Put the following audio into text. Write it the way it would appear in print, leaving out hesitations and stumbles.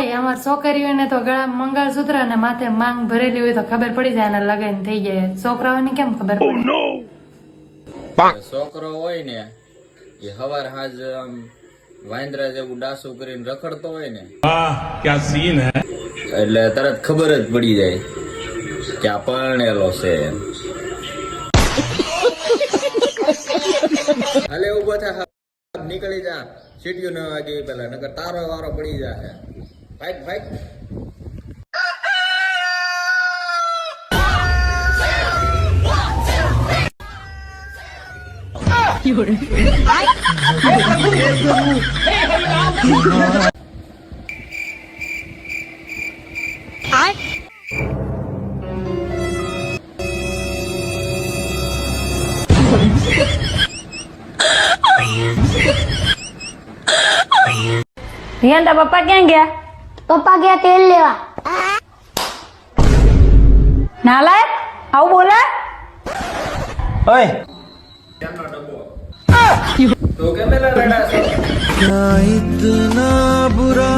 હોય અમાર છોકરીઓને તો ગળા મંગળસૂત્ર અને માથે માંગ ભરેલી હોય તો ખબર પડી જાય અને લગન થઈ જાય, છોકરાઓને કેમ ખબર પડે? છોકરો હોય ને એ હવાર હાજ આમ વાંદરા જેવું ડાસું કરીને રખડતો હોય ને, ક્યાં સીન હે, એટલે તરત ખબર જ પડી જાય કે આ પરણેલો છે. હાલે ઉભો થા, નીકળી જા, સીટીયું ન વાગે પેલા, નકર તારો વારો પડી જાય. ભાઈ ભાઈ રિયાન તારા પપ્પા ક્યાં ગયા? પપ્પા ગયા તેલ લેવા. નાલાયક, આવું બોલે? ઓય કેમનો ડબ્બો તો કેમેલા રડા છો? इतना बुरा